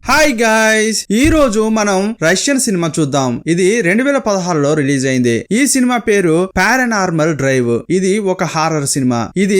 Hi guys, ఈ రోజు మనం రష్యన్ సినిమా చూద్దాం. ఇది 2016లో రిలీజ్ అయింది. ఈ సినిమా పేరు పారానార్మల్ డ్రైవ్. ఇది ఒక హారర్ సినిమా. ఇది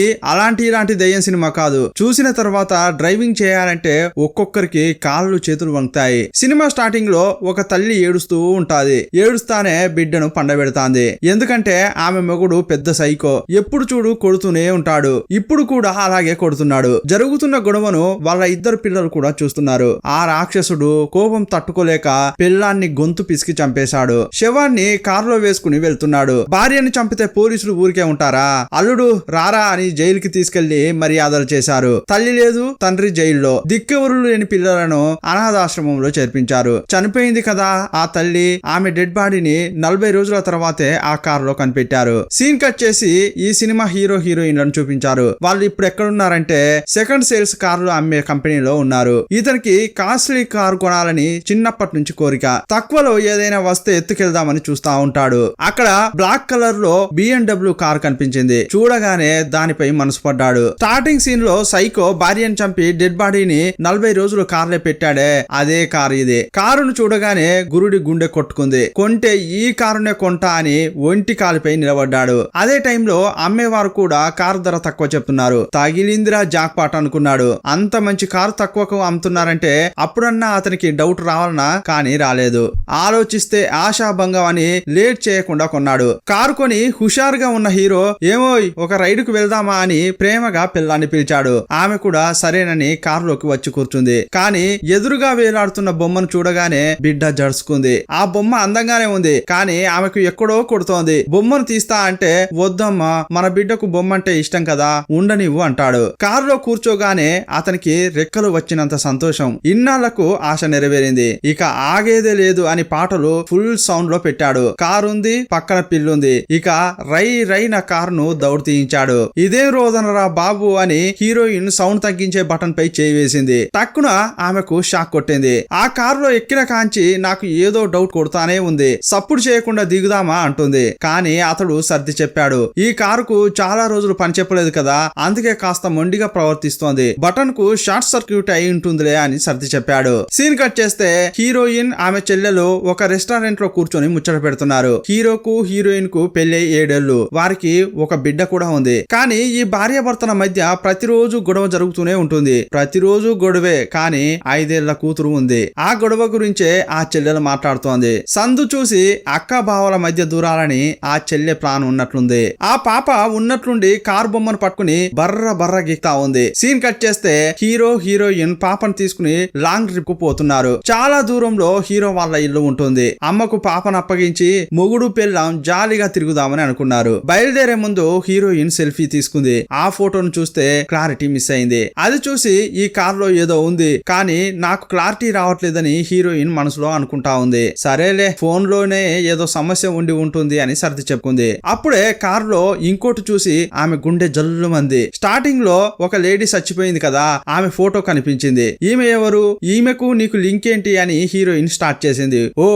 ఇలాంటి దయ్యం సినిమా కాదు. చూసిన తర్వాత డ్రైవింగ్ చేయాలంటే ఒక్కొక్కరికి కాళ్ళు చేతులు వంగుతాయి. సినిమా స్టార్టింగ్ లో ఒక తల్లి ఏడుస్తూ ఉంటాది. ఏడుస్తానే బిడ్డను పండబెడతాంది. ఎందుకంటే ఆమె మొగుడు పెద్ద సైకో. ఎప్పుడు చూడు కొడుతూనే ఉంటాడు. ఇప్పుడు కూడా అలాగే కొడుతున్నాడు. జరుగుతున్న గొడవను వాళ్ళ ఇద్దరు పిల్లలు కూడా చూస్తున్నారు. ఆ రాక్షసుడు కోపం తట్టుకోలేక పిల్లాన్ని గొంతు పిసికి చంపేశాడు. శవాన్ని కారులో వేసుకుని వెళ్తున్నాడు. భార్యని చంపితే పోలీసులు ఊరికే ఉంటారా? అల్లుడు రారా అని జైలుకి తీసుకెళ్లి మర్యాదలు చేశారు. తల్లి లేదు, తండ్రి జైల్లో. దిక్కెవరు లేని పిల్లలను అనాథాశ్రమంలో చేర్పించారు. చనిపోయింది కదా ఆ తల్లి. ఆమె డెడ్ బాడీని 40 రోజుల తర్వాతే ఆ కారులో కనిపెట్టారు. సీన్ కట్ చేసి ఈ సినిమా హీరో హీరోయిన్లను చూపించారు. వాళ్ళు ఇప్పుడు ఎక్కడున్నారంటే సెకండ్ సేల్స్ కార్లు అమ్మే కంపెనీలో ఉన్నారు. ఇతనికి కాస్ట్లీ కారు కొనాలని చిన్నప్పటి నుంచి కోరిక. తక్కువలో ఏదైనా వస్తే ఎత్తుకెళ్దామని చూస్తా ఉంటాడు. అక్కడ బ్లాక్ కలర్ లో BMW కారు కనిపించింది. చూడగానే దానిపై మనసు పడ్డాడు. స్టార్టింగ్ సీన్ లో సైకో భార్యను చంపి డెడ్ బాడీని 40 రోజులు కార్లే పెట్టాడే, అదే కారు ఇది. కారును చూడగానే గురుడి గుండె కొట్టుకుంది. కొంటే ఈ కారునే కొంటా అని ఒంటి కాలిపై నిలబడ్డాడు. అదే టైంలో అమ్మేవారు కూడా కారు ధర తక్కువ చెప్తున్నారు. తగిలిందిరా జాక్ పాట్ అనుకున్నాడు. అంత మంచి కారు తక్కువకు అమ్ముతున్నారంటే అప్పుడన్నా అతనికి డౌట్ రావాలన్నా, కానీ రాలేదు. ఆలోచిస్తే ఆశాభంగం అని లేట్ చేయకుండా కొన్నాడు. కారు కొని హుషారుగా ఉన్న హీరో ఏమోయ్ ఒక రైడుకు వెళ్దామా అని ప్రేమగా పిల్లాన్ని పిలిచాడు. ఆమె కూడా సరేనని కారులోకి వచ్చి కూర్చుంది. కానీ ఎదురుగా వేలాడుతున్న బొమ్మను చూడగానే బిడ్డ జడుచుకుంది. ఆ బొమ్మ అందంగానే ఉంది, కానీ ఆమెకు ఎక్కడో కొడుతోంది. బొమ్మను తీస్తా అంటే వద్దమ్మా, మన బిడ్డకు బొమ్మ అంటే ఇష్టం కదా, ఉండనివ్వు అంటాడు. కారులో కూర్చోగానే అతనికి రెక్కలు వచ్చినంత సంతోషం. ఇన్నాళ్లకు ఆశ నెరవేరింది. ఇక ఆగేదే లేదు అని పాటలు ఫుల్ సౌండ్ లో పెట్టాడు. కారుంది, పక్కన పిల్లుంది. ఇక రై రై నా కారును దౌడు తీయించాడు. ఇదేం రోదనరా బాబు అని హీరోయిన్ సౌండ్ తగ్గించే బటన్ పై చేయి వేసింది. టక్కున ఆమెకు షాక్ కొట్టింది. ఆ కారులో ఎక్కిన కాంచి నాకు ఏదో డౌట్ కొడతానే ఉంది. సప్పుడు చేయకుండా దిగుదామా అంటుంది. కానీ అతడు సర్ది చెప్పాడు. ఈ కారుకు చాలా రోజులు పని చెప్పలేదు కదా, అందుకే కాస్త మొండిగా ప్రవర్తిస్తోంది. బటన్ కు షార్ట్ సర్క్యూట్ అయి ఉంటుందిలే అని సర్ది చెప్పాడు. సీన్ కట్ చేస్తే హీరోయిన్ ఆమె చెల్లెలు ఒక రెస్టారెంట్ లో కూర్చొని ముచ్చట పెడుతున్నారు. హీరోకు హీరోయిన్ కు పెళ్లి 7 ఏళ్లు. వారికి ఒక బిడ్డ కూడా ఉంది. కానీ ఈ భార్యాభర్తల మధ్య ప్రతిరోజు గొడవ జరుగుతూనే ఉంటుంది. ప్రతిరోజు గొడవే, కానీ 5 ఏళ్ల కూతురు ఉంది. ఆ గొడవ గురించే ఆ చెల్లెలు మాట్లాడుతోంది. సందు చూసి అక్క బావల మధ్య దూరాలని ఆ చెల్లె ప్లాన్ ఉన్నట్లుంది. ఆ పాప ఉన్నట్లుండి కారు బొమ్మను పట్టుకుని బర్ర గీక్తా ఉంది. సీన్ కట్ చేస్తే హీరో హీరోయిన్ పాపను తీసుకుని లాంగ్ ట్రిప్ కు పోతున్నారు. చాలా దూరంలో హీరో వాళ్ళ ఇల్లు ఉంటుంది. అమ్మకు పాపను అప్పగించి మొగుడు పెళ్ళాం జాలీగా తిరుగుదామని అనుకున్నారు. బయలుదేరే ముందు హీరోయిన్ సెల్ఫీ తీసుకుంది. ఆ ఫోటోను చూస్తే క్లారిటీ మిస్ అయింది. అది చూసి ఈ కార్ లో ఏదో ఉంది, కానీ నాకు క్లారిటీ రావట్లేదని హీరోయిన్ మనసులో అనుకుంటా ఉంది. సరేలే, ఫోన్ లోనే ఏదో సమస్య ఉండి ఉంటుంది అని సర్ది చెప్పుకుంది. అప్పుడే కార్ లో ఇంకోటి చూసి ఆమె గుండె జల్లుమంది. స్టార్టింగ్ లో ఒక లేడీ చచ్చిపోయింది కదా, ఆమె ఫోటో కనిపించింది. ఈమె ఎవరు, ఈమెకు నీకు లింక్ ఏంటి అని హీరోయిన్ స్టార్ట్ చేసింది. ఓ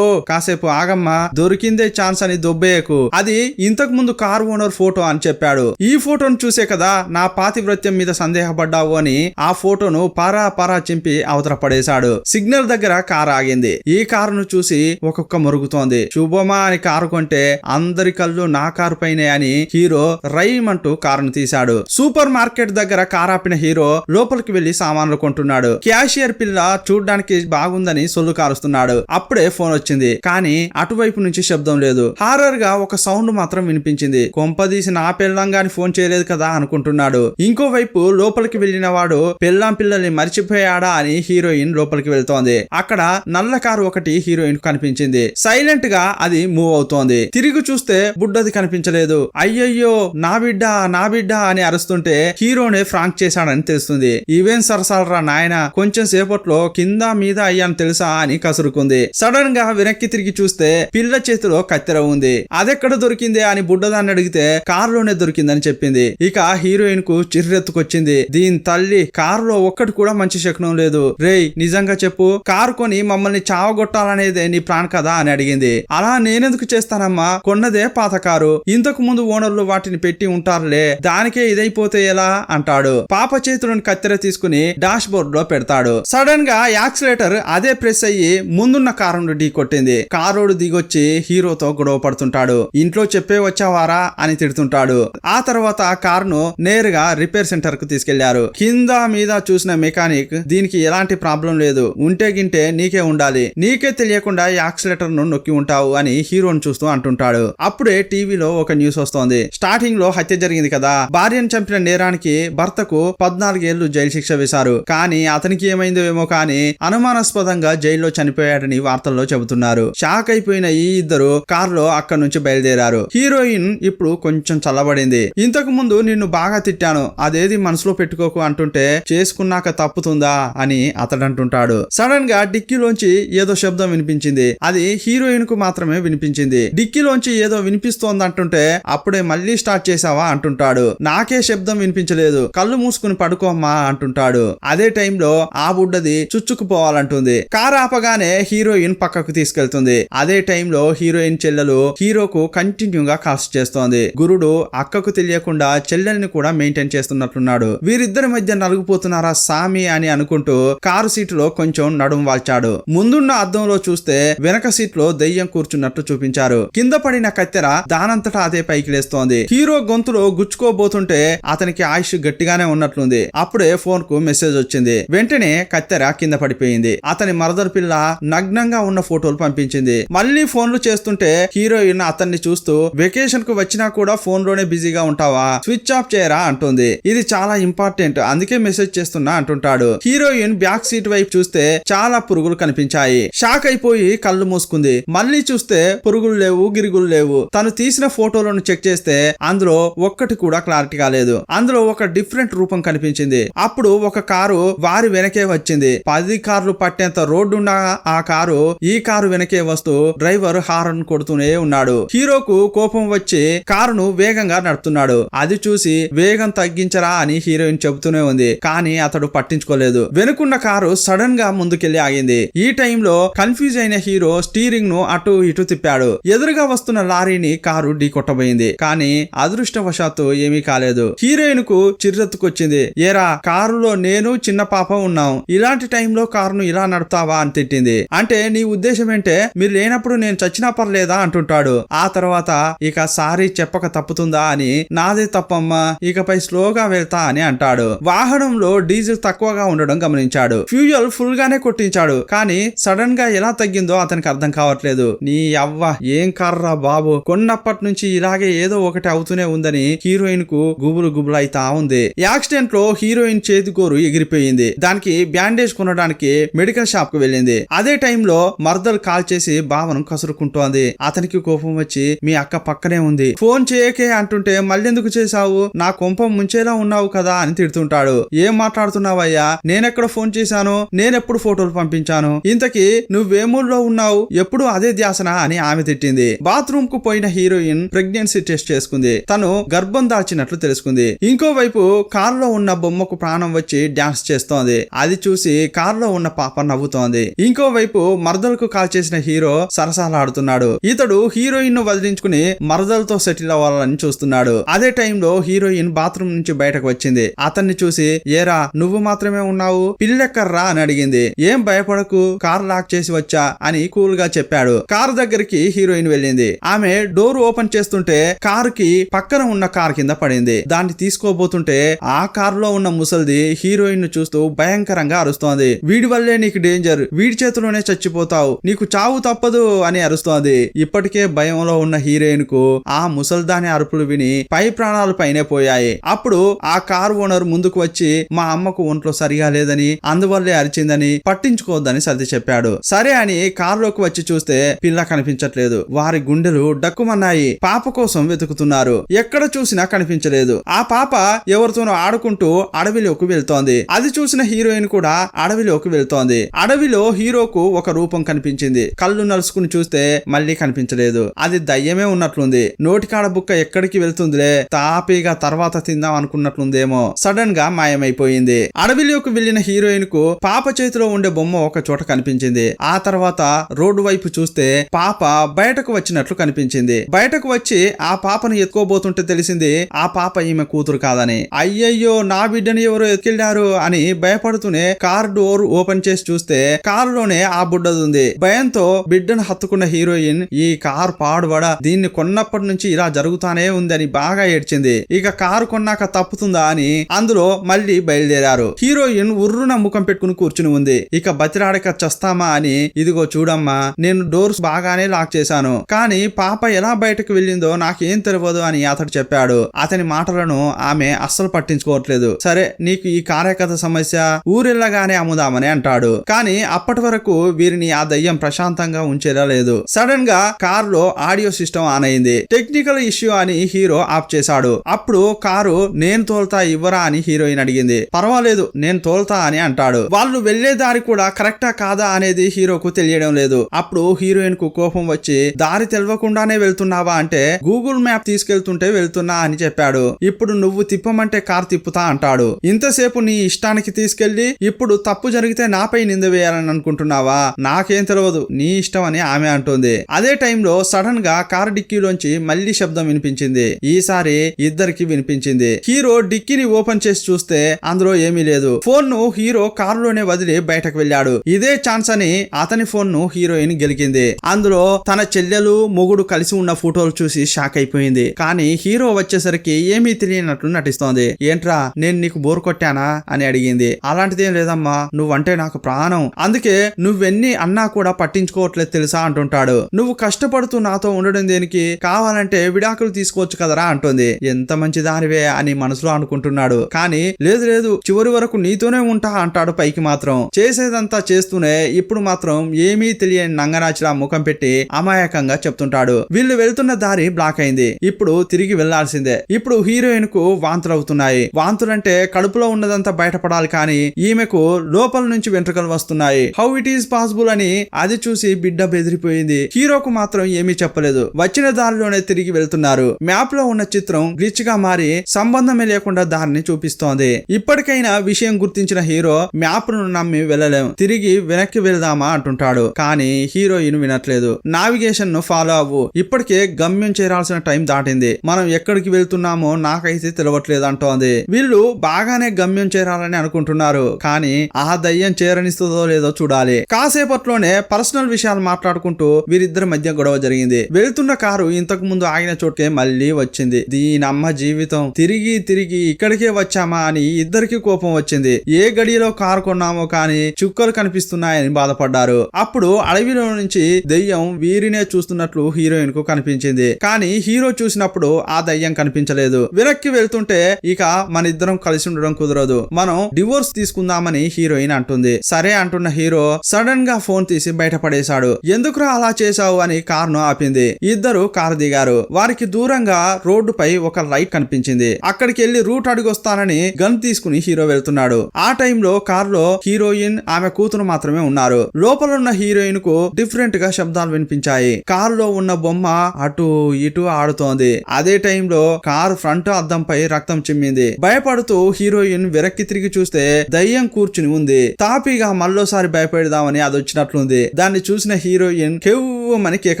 కాసేపు ఆగమ్మా, దొరికిందే ఛాన్స్ అని దొబ్బేయకు. అది ఇంతకు ముందు కార్ ఓనర్ ఫోటో అని చెప్పాడు. ఈ ఫోటోను చూసే కదా నా పాతివ్రత్యం మీద సందేహపడ్డావు అని ఆ ఫోటోను పరా చింపి అవతల పడేశాడు. సిగ్నల్ దగ్గర కారు ఆగింది. ఈ కారును చూసి ఒక్కొక్క మరుగుతోంది. శుభమా అని కారు కొంటే అందరి కళ్ళు నా కారు పైనే అని హీరో రైమంటూ కారును తీశాడు. సూపర్ మార్కెట్ దగ్గర కారు ఆపిన హీరో లోపలికి వెళ్లి సామాన్లు కొంటున్నాడు. క్యాషియర్ పిల్ల చూడ్డానికి బాగుందని సొల్లు కారుస్తున్నాడు. అప్పుడే ఫోన్ వచ్చింది, కానీ అటువైపు నుంచి శబ్దం లేదు. హారర్ గా ఒక సౌండ్ మాత్రం వినిపించింది. కొంపదీసి నా పెళ్ళంగాని ఫోన్ చేయలేదు కదా అనుకుంటున్నాడు. ఇంకోవైపు లోపలికి వెళ్లిన వాడు పెళ్ళాం పిల్లల్ని మర్చిపోయాడా అని హీరోయిన్ లోపలికి వెళ్తోంది. అక్కడ నల్ల కారు ఒకటి హీరోయిన్ కనిపించింది. సైలెంట్ గా అది మూవ్ అవుతోంది. తిరిగి చూస్తే బుడ్డది కనిపించలేదు. అయ్యయ్యో నా బిడ్డ అని అరుస్తుంటే హీరోనే ఫ్రాంక్ చేశాడని తెలుస్తుంది. ఈవెన్ సరసాలరా నాయన, కొంచెం సేపట్లో కింద మీద అయ్యాను తెలుసా అని కసురుకుంది. సడన్ గా వెనక్కి తిరిగి చూస్తే పిల్ల చేతిలో కత్తెర ఉంది. అదెక్కడ దొరికింది అని బుడ్డదాన్ని అడిగితే కారులోనే దొరికిందని చెప్పింది. ఇక హీరోయిన్ కు చిర్రెత్తుకొచ్చింది. దీని తల్లి, కారులో ఒక్కటి కూడా మంచి శకునం లేదు. రేయ్ నిజంగా చెప్పు, కారు కొని మమ్మల్ని చావగొట్టాలనేదే నీ ప్లాన్ కదా అని అడిగింది. అలా నేనెందుకు చేస్తానమ్మా, కొన్నదే పాత కారు, ఇంతకు ముందు ఓనర్లు వాటిని పెట్టి ఉంటారులే, దానికే ఇదైపోతే ఎలా అంటాడు. పాప చేతులను కత్తెర తీసుకుని డాష్ బోర్డ్ లో పెడతాడు. సడన్ గా యాక్సిలేటర్ అదే ప్రెస్ అయ్యి ముందున్న కారును ఢీ కొట్టింది. కారోడు దిగొచ్చి హీరోతో గొడవ పడుతుంటాడు. ఇంట్లో చెప్పే వచ్చావారా అని తిడుతుంటాడు. ఆ తర్వాత కారును నేరుగా రిపేర్ సెంటర్ కు తీసుకెళ్లారు. కింద మీద చూసిన మెకానిక్ దీనికి ఎలాంటి ప్రాబ్లం లేదు, ఉంటే గింటే నీకే ఉండాలి, నీకే తెలియకుండా యాక్సిలేటర్ ను నొక్కి ఉంటావు అని హీరోని చూస్తూ అంటుంటాడు. అప్పుడే టీవీలో ఒక న్యూస్ వస్తోంది. స్టార్టింగ్ లో హత్య జరిగింది కదా, భార్యను చంపిన నేరానికి భర్తకు 14 ఏళ్లు జైలు శిక్ష వేశారు. కానీ అతనికి ఏమైందో ఏమో కానీ అనుమానాస్పదంగా జైల్లో చనిపోయాడని వార్తల్లో చెబుతున్నారు. షాక్ అయిపోయిన ఈ ఇద్దరు కారులో అక్కడి నుంచి బయలుదేరారు. హీరోయిన్ ఇప్పుడు కొంచెం చల్లబడింది. ఇంతకు ముందు నిన్ను బాగా తిట్టాను, అదేది మనసులో పెట్టుకోకు అంటుంటే చేసుకున్నాక తప్పుతుందా అని అతడంటుంటాడు. సడన్ గా డిక్కీలోంచి ఏదో శబ్దం వినిపించింది. అది హీరోయిన్ కు మాత్రమే వినిపించింది. డిక్కీలోంచి ఏదో వినిపిస్తోంది అంటుంటే అప్పుడే మళ్ళీ స్టార్ట్ చేసావా అంటుంటాడు. నాకే శబ్దం వినిపించలేదు, కళ్ళు మూసుకుని పడుకోమ్మా అంటుంటాడు. అదే టైంలో ఆ బుడ్డది చుచ్చుకుపోవాలంటుంది. కారు ఆపగానే హీరోయిన్ పక్కకు తీసుకెళ్తుంది. అదే టైంలో హీరోయిన్ చెల్లెలు హీరోకు కంటిన్యూగా కాల్స్ చేస్తోంది. గురుడు అక్కకు తెలియకుండా చెల్లెల్ని కూడా మెయింటైన్ చేస్తున్నట్లున్నాడు. వీరిద్దరి మధ్య నలుగుపోతున్నారా సామి అని అనుకుంటూ కారు సీటులో కొంచెం నడుం వాల్చాడు. ముందున్న అద్దంలో చూస్తే వెనక సీట్ లో దెయ్యం కూర్చున్నట్టు చూపించారు. కింద పడిన కత్తెర దానంతటా అదే పైకి లేస్తోంది. హీరో గొంతులో గుచ్చుకోబోతుంటే అతనికి ఆయుష్ గట్టిగానే ఉన్నట్లుంది. అప్పుడే ఫోన్ కు మెసేజ్ వచ్చింది. వెంటనే కత్తెర కింద పడిపోయింది. అతని మరదరు పిల్ల నగ్నంగా ఉన్న ఫోటోలు పంపించింది. మళ్ళీ ఫోన్లు చేస్తుంటే హీరోయిన్ అతన్ని చూస్తూ వెకేషన్ కు వచ్చినా కూడా ఫోన్ లోనే బిజీగా ఉంటావా, స్విచ్ ఆఫ్ చేయరా అంటుంది. ఇది చాలా ఇంపార్టెంట్, అందుకే మెసేజ్ చేస్తున్నా అంటుంటాడు. హీరోయిన్ బ్యాక్ సీట్ వైపు చూస్తే చాలా పురుగులు కనిపించాయి. షాక్ అయిపోయి కళ్ళు మూసుకుంది. మళ్ళీ చూస్తే పురుగులు లేవు, గిరుగులు లేవు. తను తీసిన ఫోటోలను చెక్ చేస్తే అందులో ఒక్కటి కూడా క్లారిటీగా లేదు. అందులో ఒక డిఫరెంట్ రూపం కనిపించింది. అప్పుడు ఒక కారు వారి వెనకే వచ్చింది. 10 కార్లు పట్టేంత రోడ్డున్న ఆ కారు ఈ కారు వెనకే వస్తూ డ్రైవర్ హారన్ కొడుతూనే ఉన్నాడు. హీరోకు కోపం వచ్చి కారును వేగంగా నడుపుతున్నాడు. అది చూసి వేగం తగ్గించరా అని హీరోయిన్ చెబుతూనే ఉంది. కానీ అతడు పట్టించుకోలేదు. వెనుకున్న కారు సడన్ గా ముందుకెళ్లి ఆగింది. ఈ టైంలో కన్ఫ్యూజ్ అయిన హీరో స్టీరింగ్ ను అటు ఇటు తిప్పాడు. ఎదురుగా వస్తున్న లారీని కారు ఢీ కొట్టబోయింది. కానీ అదృష్టవశాత్తు ఏమీ కాలేదు. హీరోయిన్ కు చిర్రెత్తుకొచ్చింది. ఏరా, కారులో నేను చిన్న పాప ఉన్నాం, ఇలాంటి టైంలో కారును ఇలా నడుపుతావా అని తిట్టింది. అంటే నీ ఉద్దేశం ఏంటే, మీరు లేనప్పుడు నేను చచ్చినా పర్లేదా అంటుంటాడు. ఆ తర్వాత ఇక సారీ చెప్పక తప్పుతుందా అని, నాదే తప్పమ్మా, ఇకపై స్లోగా వెళ్తా అని అంటాడు. వాహనంలో డీజిల్ తక్కువగా ఉండడం గమనించాడు. ఫ్యూయల్ ఫుల్ గానే కొట్టించాడు. కానీ సడన్ గా ఎలా తగ్గిందో అతనికి అర్థం కావట్లేదు. నీ అవ్వ ఏం కర్రా బాబు, కొన్నప్పటి నుంచి ఇలాగే ఏదో ఒకటి అవుతూనే ఉందని హీరోయిన్ కు గుబులు గుబులు అయితా ఉంది. యాక్సిడెంట్ లో హీరోయిన్ చేతి గోరు ఎగిరిపోయింది. దానికి బ్యాండేజ్ కొనడానికి మెడికల్ షాప్ కు వెళ్ళింది. అదే టైంలో మర్దలు కాల్ చేసి బావను కసురుకుంటోంది. అతనికి కోపం వచ్చి మీ అక్క పక్కనే ఉంది, ఫోన్ చేయకే అంటుంటే మళ్ళెందుకు చేశావు, నా కొంప ముంచేలా ఉన్నావు కదా అని తిడుతుంటాడు. ఏం మాట్లాడుతున్నావయ్యా, నేనెక్కడ ఫోన్ చేశాను, నేనెప్పుడు ఫోటోలు పంపించాను, ఇంతకీ నువ్వేమూల్లో ఉన్నావు, ఎప్పుడు అదే ధ్యాసనా అని ఆమె తిట్టింది. బాత్రూమ్ కు పోయిన హీరోయిన్ ప్రెగ్నెన్సీ టెస్ట్ చేసుకుంది. తను గర్భం దాల్చినట్లు తెలుసుకుంది. ఇంకోవైపు కారులో ఉన్న బొమ్మకు ప్రాణం వచ్చి డాన్స్ చేస్తోంది. అది చూసి కారులో ఉన్న పాప నవ్వుతోంది. ఇంకోవైపు మరదలకు కాల్ చేసిన హీరో సరసాలాడుతున్నాడు. ఇతడు హీరోయిన్ ను వదిలించుకుని మరదలతో సెటిల్ అవ్వాలని చూస్తున్నాడు. అదే టైంలో హీరోయిన్ బాత్రూమ్ నుంచి బయటకు వచ్చింది. అతన్ని చూసి ఏరా నువ్వు మాత్రమే ఉన్నావు, పిల్లెక్కర్రా అని అడిగింది. ఏం భయపడకు, కార్ లాక్ చేసి వచ్చా అని కూల్ గా చెప్పాడు. కారు దగ్గరికి హీరోయిన్ వెళ్ళింది. ఆమె డోర్ ఓపెన్ చేస్తుంటే కారుకి పక్కన ఉన్న కార్ కింద పడింది. దాన్ని తీసుకోబోతుంటే ఆ కారులో ఉన్న ముసల్ది హీరోయిన్ ను చూస్తూ భయంకరంగా అరుస్తోంది. వీడి వల్లే నీకు డేంజర్, వీడి చేతిలోనే చచ్చిపోతావు, నీకు చావు తప్పదు అని అరుస్తోంది. ఇప్పటికే భయంలో ఉన్న హీరోయిన్ కు ఆ ముసల్దాని అరుపులు విని పై ప్రాణాలు పైనే పోయాయి. అప్పుడు ఆ కారు ఓనర్ ముందుకు వచ్చి మా అమ్మకు ఒంట్లో సరిగా లేదని అందువల్లే అరిచిందని పట్టించుకోవద్దని సర్ది చెప్పాడు. సరే అని కారులోకి వచ్చి చూస్తే పిల్ల కనిపించట్లేదు. వారి గుండెలు డక్కుమన్నాయి. పాప కోసం వెతుకుతున్నారు. ఎక్కడ చూసినా కనిపించలేదు. ఆ పాప ఎవరితోనో ఆడుకుంటూ అడవిలోకి వెళ్తోంది. అది చూసిన హీరోయిన్ కూడా అడవిలోకి వెళ్తోంది. అడవిలో హీరోకు ఒక రూపం కనిపించింది. కళ్ళు నలుసుకుని చూస్తే మళ్ళీ కనిపించలేదు. అది దయ్యమే ఉన్నట్లుంది. నోటికాడ బుక్క ఎక్కడికి వెళ్తుందిలే, తాపీగా తర్వాత తిందాం అనుకున్నట్లుందేమో. సడన్ గా మాయమైపోయింది. అడవిలోకి వెళ్లిన హీరోయిన్ కు పాప చేతిలో ఉండే బొమ్మ ఒక చోట కనిపించింది. ఆ తర్వాత రోడ్డు వైపు చూస్తే పాప బయటకు వచ్చినట్లు కనిపించింది. బయటకు వచ్చి ఆ పాపను ఎత్తుకోబోతుంటే తెలిసింది ఆ పాప ఈమె కూతురు కాదని. అయ్యయ్యో నా బిడ్డని ఎవరో ఎత్తుకెళ్లారు అని భయపడుతూనే కార్ డోర్ ఓపెన్ చేసి చూస్తే కారులోనే ఆ బుడ్డది ఉంది. భయంతో బిడ్డను హత్తుకున్న హీరోయిన్ ఈ కార్ పాడుబడ, దీన్ని కొన్నప్పటి నుంచి ఇలా జరుగుతానే ఉందని బాగా ఏడ్చింది. ఇక కారు కొన్నాక తప్పుతుందా అని అందులో మళ్ళీ బయలుదేరారు. హీరోయిన్ ఉర్రున ముఖం పెట్టుకుని కూర్చుని ఉంది. ఇక బతిరాడక చస్తామా అని, ఇదిగో చూడమ్మా, నేను డోర్స్ బాగానే లాక్ చేశాను, కానీ పాప ఎలా బయటకు వెళ్ళిందో నాకేం తెలియదు అని అతడు చెప్పాడు. అతని మాటలను ఆమె అస్సలు పట్టించుకోవట్లేదు. సరే, నీకు ఈ కార్యకథ సమస్య ఊరెళ్ళగానే అమ్ముదామని అంటాడు. కానీ అప్పటి వరకు వీరిని ఆ దయ్యం ప్రశాంతంగా ఉంచేలా లేదు. సడన్ గా కార్ లో ఆడియో సిస్టమ్ ఆన్ అయింది. టెక్నికల్ ఇష్యూ అని హీరో ఆఫ్ చేశాడు. అప్పుడు కారు నేను తోల్తా ఇవ్వరా అని హీరోయిన్ అడిగింది. పర్వాలేదు, నేను తోల్తా అని అంటాడు. వాళ్ళు వెళ్లే దారి కూడా కరెక్టా కాదా అనేది హీరోకు తెలియడం లేదు. అప్పుడు హీరోయిన్ కు కోపం వచ్చి, దారి తెలియకుండానే వెళ్తున్నావా అంటే, గూగుల్ మ్యాప్ తీసుకెళ్తుంటే వెళ్తున్నా అని చెప్పాడు. ఇప్పుడు నువ్వు తిప్పమంటే కార్ తిప్పుతా అంటాడు. ఇంతసేపు నీ ఇష్టానికి తీసుకెళ్లి ఇప్పుడు తప్పు జరిగితే నాపై నింద వేయాలని అనుకుంటున్నావా? నాకేం తెలియదు, నీ ఇష్టం అని ఆమె అంటుంది. అదే టైంలో సడన్ గా కార్ డిక్కీలోంచి మళ్లీ శబ్దం వినిపించింది. ఈసారి ఇద్దరికి వినిపించింది. హీరో డిక్కీని ఓపెన్ చేసి చూస్తే అందులో ఏమీ లేదు. ఫోన్ ను హీరో కారులోనే వదిలి బయటకు వెళ్ళాడు. ఇదే ఛాన్స్ అని అతని ఫోన్ ను హీరోయిన్ గెలికింది. అందులో తన చెల్లెలు మొగుడు కలిసి ఉన్న ఫోటోలు చూసి షాక్ అయిపోయింది. కానీ హీరో వచ్చేసరికి ఏమీ తెలియనట్లు నటిస్తోంది. ఏంట్రా, నేను నీకు బోర్ కొట్టానా అని అడిగింది. అలాంటిదేం లేదమ్మా, నువ్వంటే నాకు ప్రాణం, అందుకే నువ్వెన్ని అన్నా కూడా పట్టించుకోవట్లేదు తెలుసా అంటుంటాడు. నువ్వు కష్టపడుతూ నాతో ఉండడం దేనికి? కావాలంటే విడాకులు తీసుకోవచ్చు కదరా అంటుంది. ఎంత మంచి దానివే అని మనసులో అనుకుంటున్నాడు. కానీ లేదు లేదు, చివరి వరకు నీతోనే ఉంటా అంటాడు. పైకి మాత్రం చేసేదంతా చేస్తూనే ఇప్పుడు మాత్రం ఏమీ తెలియని నంగనాచిలా ముఖం పెట్టి అమాయకంగా చెప్తుంటాడు. వీళ్ళు వెళ్తున్న దారి బ్లాక్ అయింది. ఇప్పుడు తిరిగి వెళ్లాల్సిందే. ఇప్పుడు హీరోయిన్ కు వాంతులు అవుతున్నాయి. వాంతులంటే కడుపులో ఉన్నదంతా బయటపడాలి, కానీ ఈమెకు లోపల నుంచి వెంట్రుకలు వస్తున్నాయి. హౌ ఇట్ ఈస్ పాసిబుల్ అని అది చూసి బిడ్డ బెదిరిపోయింది. హీరోకు మాత్రం ఏమీ చెప్పలేదు. వచ్చిన దారిలోనే తిరిగి వెళ్తున్నారు. మ్యాప్ లో ఉన్న చిత్రం గ్లిచ్ గా మారి సంబంధమే లేకుండా దారిని చూపిస్తోంది. ఇప్పటికైనా విషయం గుర్తించిన హీరో మ్యాప్ ను నమ్మి వెళ్ళలేం, తిరిగి వెనక్కి వెళ్దామా అంటుంటాడు. కానీ హీరోయిన్ వినట్లేదు. నావిగేషన్ ను ఫాలో అవ్వు, ఇప్పటికే గమ్యం చేరాల్సిన టైం దాటింది, మనం ఎక్కడికి వెళ్తున్నామో నాకైతే తెలియట్లేదు అంటోంది. వీళ్ళు బాగానే గమ్యం చేరాలని అనుకుంటున్నారు, కానీ ఆ దయ్యం చేరనిస్తుందో లేదో చూడాలి. కాసేపట్లోనే పర్సనల్ విషయాలు మాట్లాడుకుంటూ వీరిద్దరి మధ్య గొడవ జరిగింది. వెళ్తున్న కారు ఇంతకు ముందు ఆగిన చోటుకే మళ్ళీ వచ్చింది. దీనమ్మ జీవితం, తిరిగి తిరిగి ఇక్కడికే వచ్చామా అని ఇద్దరికి కోపం వచ్చింది. ఏ గడియలో కారు కొన్నామో కానీ చుక్కలు కనిపిస్తున్నాయని బాధపడ్డారు. అప్పుడు అడవిలో నుంచి దెయ్యం వీరినే చూస్తున్నట్లు హీరోయిన్ కు కనిపించింది. కానీ హీరో చూసినప్పుడు ఆ దయ్యం కనిపించలేదు. వెనక్కి వెళ్తుంటే ఇక మన ఇద్దరం కలిసి ఉండడం కుదరదు, మనం డివోర్స్ తీసుకుందామని హీరోయిన్ అంటుంది. సరే అంటున్న హీరో సడన్ గా ఫోన్ తీసి బయటపడేశాడు. ఎందుకురా అలా చేశావు అని కారును ఆపింది. ఇద్దరు కారు దిగారు. వారికి దూరంగా రోడ్డుపై ఒక లైట్ కనిపించింది. అక్కడికి వెళ్లి రూట్ అడిగొస్తానని గన్ తీసుకుని హీరో వెళ్తున్నాడు. ఆ టైంలో కారులో హీరోయిన్ ఆమె కూతురు మాత్రమే ఉన్నారు. లోపల ఉన్న హీరోయిన్ కు డిఫరెంట్ గా శబ్దాలు వినిపించాయి. కారులో ఉన్న బొమ్మ అటు ఇటు ఆడుతోంది. అదే టైంలో కారు ఫ్రంట్ అద్దంపై రక్తం చిమ్మింది. భయపడుతూ హీరోయిన్ వెనక్కి తిరిగి చూస్తే దయ్యం కూర్చుని ఉంది. తాపీగా మళ్ళోసారి భయపెడదామని అది వచ్చినట్లుంది. దాన్ని చూసిన హీరోయిన్ కెవ్వమని కేక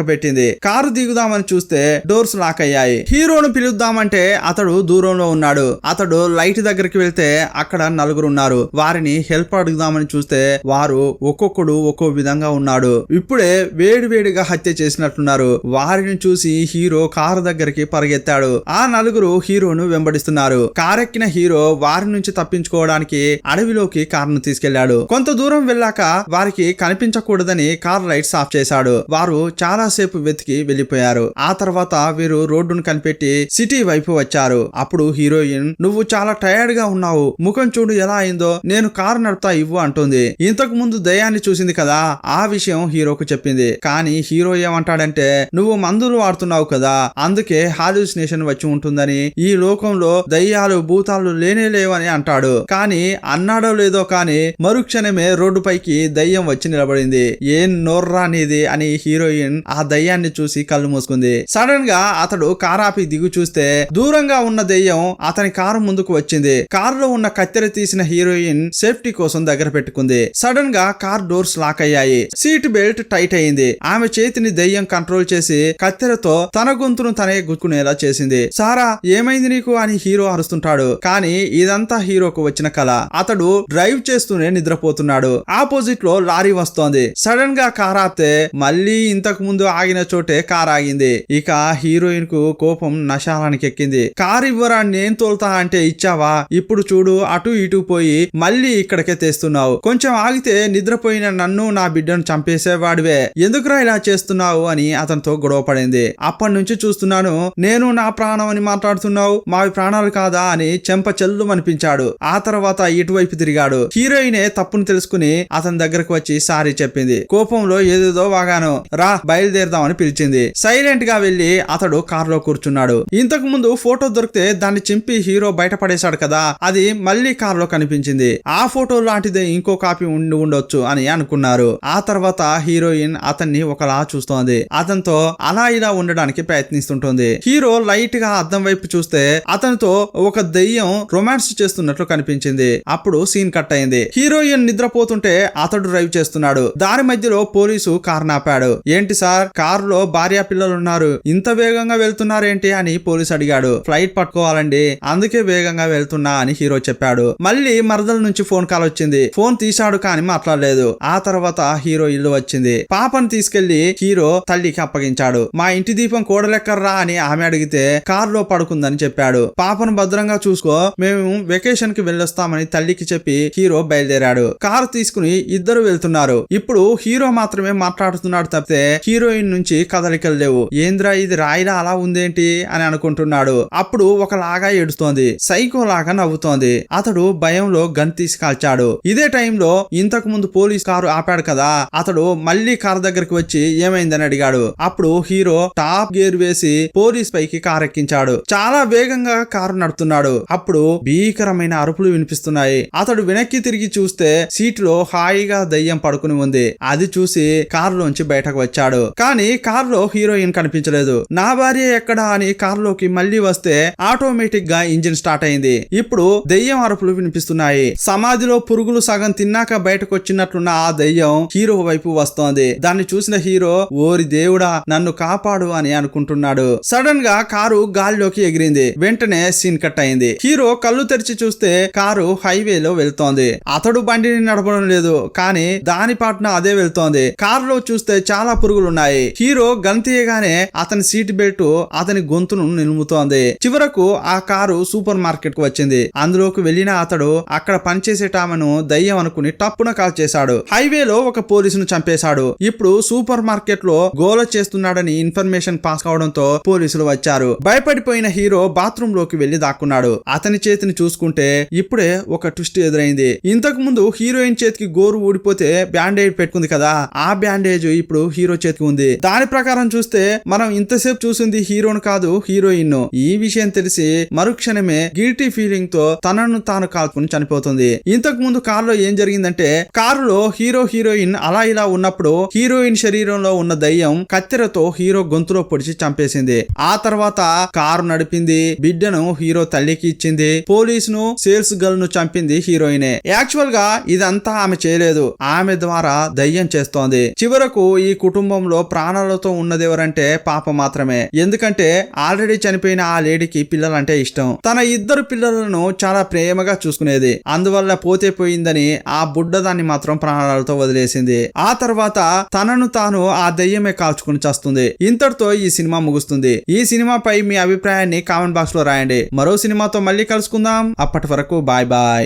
పెట్టింది. కారు దిగుదామని చూస్తే డోర్స్ లాక్ అయ్యాయి. హీరోను పిలుద్దామంటే అతడు దూరంలో ఉన్నాడు. అతడు లైట్ దగ్గరికి వెళ్తే అక్కడ నలుగురు ఉన్నారు. వారిని హెల్ప్ అడుగుదామని చూస్తే వారు ఒక్కొక్కడు ఒక్కో విధంగా ఉన్నాడు. ఇప్పుడే వేడివేడిగా హత్య చేసినట్లున్నారు. వారిని చూసి హీరో కారు దగ్గరికి పరిగెత్తాడు. ఆ నలుగురు హీరోను వెంబడిస్తున్నారు. కారెక్కిన హీరో వారి నుంచి తప్పించుకోవడానికి అడవిలోకి కారును తీసుకెళ్లాడు. కొంత దూరం వెళ్ళాక వారికి కనిపించకూడదని కార్ లైట్స్ ఆఫ్ చేశాడు. వారు చాలా సేపు వెతికి వెళ్లిపోయారు. ఆ తర్వాత వీరు రోడ్డును కనిపెట్టి సిటీ వైపు వచ్చారు. అప్పుడు హీరోయిన్, నువ్వు చాలా టైర్డ్ గా ఉన్నావు, ముఖం చూడు ఎలా అయిందో, నేను కారు నడుపుతా ఇవ్వు అంటుంది. ఇంతకు ముందు దయ్యాన్ని చూసింది కదా, ఆ విషయం హీరోకు చెప్పింది. కానీ హీరో ఏమంటాడంటే, నువ్వు మందులు వాడుతున్నావు కదా, అందుకే హాల్యూసినేషన్ వచ్చి ఉంటుందని, ఈ లోకంలో దయ్యాలు భూతాలు లేనే లేవని అంటాడు. కానీ అన్నాడో లేదో కానీ మరుక్షణమే రోడ్డుపైకి దయ్యం వచ్చి నిలబడింది. ఏం నోర్రా నీది అని హీరోయిన్ ఆ దయ్యాన్ని చూసి కళ్ళు మూసుకుంది. సడన్ గా అతడు కారాపి దిగు చూస్తే దూరంగా ఉన్న దెయ్యం అతని కారు ముందుకు వచ్చింది. కారులో ఉన్న కత్తెర తీసిన హీరోయిన్ సేఫ్టీ కోసం దగ్గర పెట్టుకుంది. సడన్ గా కార్ డోర్స్ లాక్ అయ్యాయి. సీట్ బెల్ట్ టైట్ అయింది. ఆమె చేతిని దెయ్యం కంట్రోల్ చేసి కత్తెరతో తన గొంతును తనే గుక్కునేలా చేసింది. సారా ఏమైంది నీకు అని హీరో అరుస్తుంటాడు. కానీ ఇదంతా హీరోకు వచ్చిన కళ. అతడు డ్రైవ్ డ్రైవ్ చేస్తూనే నిద్రపోతున్నాడు. ఆపోజిట్ లో లారీ వస్తోంది. సడన్ గా కార్ ఆపితే మళ్ళీ ఇంతకు ముందు ఆగిన చోటే కార్ ఆగింది. ఇక హీరోయిన్ కు కోపం నశాలానికి ఎక్కింది. కార్ ఇవ్వరా, నేను తోలుతా అంటే ఇచ్చావా, ఇప్పుడు చూడు అటు ఇటు పోయి మళ్ళీ ఇక్కడికే తెస్తున్నావు. కొంచెం ఆగితే నిద్రపోయిన నన్ను నా బిడ్డను చంపేసేవాడివే, ఎందుకురా ఇలా చేస్తున్నావు అని అతనితో గొడవ పడింది. అప్పటి నుంచి చూస్తున్నాను, నేను నా ప్రాణం అని మాట్లాడుతున్నావు, మావి ప్రాణాలు కాదా అని చెంప చెల్లు అనిపించాడు. ఆ తర్వాత ఇటువైపు తిరిగాడు. హీరోయినే తప్పును తెలుసుకుని అతని దగ్గరకు వచ్చి సారీ చెప్పింది. కోపంలో ఏదేదో వాగాను, రా బయలుదేరదామని పిలిచింది. సైలెంట్ గా వెళ్లి అతడు కారులో కూర్చున్నాడు. ఇంతకు ముందు ఫోటో దొరికితే దాన్ని చింపి హీరో బయట పడేశాడు కదా, అది మళ్ళీ కారులో కనిపించింది. ఆ ఫోటో లాంటిదే ఇంకో కాపీ ఉండొచ్చు అని అనుకున్నారు. ఆ తర్వాత హీరోయిన్ అతన్ని ఒకలా చూస్తోంది. అతనితో అలా ఇలా ఉండడానికి ప్రయత్నిస్తుంటుంది. హీరో లైట్ గా అద్దం వైపు చూస్తే అతనితో ఒక దెయ్యం రొమాన్స్ చేస్తున్నట్లు కనిపించింది. అప్పుడు సీన్ కట్ అయింది. హీరోయిన్ నిద్రపోతుంటే అతడు డ్రైవ్ చేస్తున్నాడు. దారి మధ్యలో పోలీసు కార్ నాపాడు. ఏంటి సార్, కారులో భార్య పిల్లలు ఉన్నారు, ఇంత వేగంగా వెళ్తున్నారేంటి అని పోలీసు అడిగాడు. ఫ్లైట్ పట్టుకోవాలండి, అందుకే వేగంగా వెళ్తున్నా అని హీరో చెప్పాడు. మళ్ళీ మరదల నుంచి ఫోన్ కాల్ వచ్చింది. ఫోన్ తీశాడు కానీ మాట్లాడలేదు. ఆ తర్వాత హీరో ఇల్లు వచ్చింది. పాపను తీసుకెళ్లి హీరో తల్లికి అప్పగించాడు. మా ఇంటి దీపం కూడలెక్కర్రా అని ఆమె అడిగితే కారులో పడుకుందని చెప్పాడు. పాపను భద్రంగా చూసుకో, మేము వెకేషన్ కి వెళ్ళొస్తామని తల్లికి చెప్పి హీరో బయలుదేరాడు. కారు తీసుకుని ఇద్దరు వెళ్తున్నారు. ఇప్పుడు హీరో మాత్రమే మాట్లాడుతున్నాడు తప్పితే హీరోయిన్ నుంచి కదలికలు లేవు. ఏంద్రా ఇది రాయిలా అలా ఉందేంటి అని అనుకుంటున్నాడు. అప్పుడు ఒకలాగా ఏడుస్తోంది, సైకో లాగా నవ్వుతోంది. అతడు భయంలో గన్ తీసి కాల్చాడు. ఇదే టైంలో ఇంతకు ముందు పోలీస్ కారు ఆపాడు కదా, అతడు మళ్ళీ కారు దగ్గరికి వచ్చి ఏమైందని అడిగాడు. అప్పుడు హీరో టాప్ గేర్ వేసి పోలీస్ పైకి కారు ఎక్కించాడు. చాలా వేగంగా కారు నడుపుతున్నాడు. అప్పుడు భీకరమైన అరుపులు వినిపిస్తున్నాయి. అతడు వెనక్కి తిరిగి చూస్తే సీట్లో హాయిగా దయ్యం పడుకుని ఉంది. అది చూసి కారులోంచి బయటకు వచ్చాడు. కానీ కారులో హీరోయిన్ కనిపించలేదు. నా భార్య ఎక్కడా అని కారులోకి మళ్ళీ వస్తే ఆటోమేటిక్ గా ఇంజిన్ స్టార్ట్ అయింది. ఇప్పుడు దెయ్యం అరుపులు వినిపిస్తున్నాయి. సమాధిలో పురుగులు సగం తిన్నాక బయటకు వచ్చినట్లున్న ఆ దెయ్యం హీరో వైపు వస్తోంది. దాన్ని చూసిన హీరో ఓరి దేవుడా నన్ను కాపాడు అని అనుకుంటున్నాడు. సడన్ గా కారు గాలిలోకి ఎగిరింది. వెంటనే సీన్ కట్ అయింది. హీరో కళ్ళు తెరిచి చూస్తే కారు హైవేలో వెళ్తోంది. అతడు బండిని నడపడం లేదు, కానీ దాని పాటున అదే వెళ్తోంది. కారులో చూస్తే చాలా పురుగులున్నాయి. హీరో గన్ తీయగానే అతని సీట్ బెల్ట్ అతని గొంతును నిలుముతోంది. చివరకు ఆ కారు సూపర్ మార్కెట్ కు వచ్చింది. అందులోకి వెళ్లిన అతడు అక్కడ పనిచేసేటామెను దయ్యం అనుకుని టప్పున కాల్ చేశాడు. హైవేలో ఒక పోలీసును చంపేశాడు. ఇప్పుడు సూపర్ మార్కెట్ లో గోల చేస్తున్నాడని ఇన్ఫర్మేషన్ పాస్ కావడంతో పోలీసులు వచ్చారు. భయపడిపోయిన హీరో బాత్రూమ్ లోకి వెళ్లి దాక్కున్నాడు. అతని చేతిని చూసుకుంటే ఇప్పుడే ఒక ట్విస్ట్ ఎదురైంది. ఇంతకు ముందు హీరోయిన్ చేతికి గోరు ఊడిపోతే బ్యాండేజ్ పెట్టుకుంది కదా, ఆ బ్యాండేజ్ ఇప్పుడు హీరో చేతికి ఉంది. దాని ప్రకారం చూస్తే మనం ఇంతసేపు చూసింది హీరోను కాదు హీరోయిన్. ఈ విషయం తెలిసి మరుక్షణమే గిల్టీ ఫీలింగ్ తో తనను తాను కాల్చుకుని చనిపోతుంది. ఇంతకు ముందు కారులో ఏం జరిగిందంటే, కారులో హీరోయిన్ అలా ఇలా ఉన్నప్పుడు హీరోయిన్ శరీరంలో ఉన్న దయ్యం కత్తెరతో హీరో గొంతులో పొడిచి చంపేసింది. ఆ తర్వాత కారు నడిపింది, బిడ్డను హీరో తల్లికి ఇచ్చింది, పోలీసును సేల్స్ గర్ల్ ను చంపింది హీరోయినే. యాక్చువల్ గా ఇదంతా ఆమె చేయలేదు, ఆమె ద్వారా దయ్యం చేస్తోంది. చివరకు ఈ కుటుంబంలో ప్రాణాలతో ఉన్నదెవరంటే పాప మాత్రమే. ఎందుకంటే ఆల్రెడీ చనిపోయిన ఆ లేడీకి పిల్లలంటే ఇష్టం. తన ఇద్దరు పిల్లలను చాలా ప్రేమగా చూసుకునేది. అందువల్ల పోతే పోయిందని ఆ బుడ్డదాన్ని మాత్రం ప్రాణాలతో వదిలేసింది. ఆ తర్వాత తనను తాను ఆ దయ్యమే కాల్చుకుని చస్తుంది. ఇంతటితో ఈ సినిమా ముగుస్తుంది. ఈ సినిమాపై మీ అభిప్రాయాన్ని కామెంట్ బాక్స్ లో రాయండి. మరో సినిమాతో మళ్ళీ కలుసుకుందాం. అప్పటి వరకు బాయ్ బాయ్.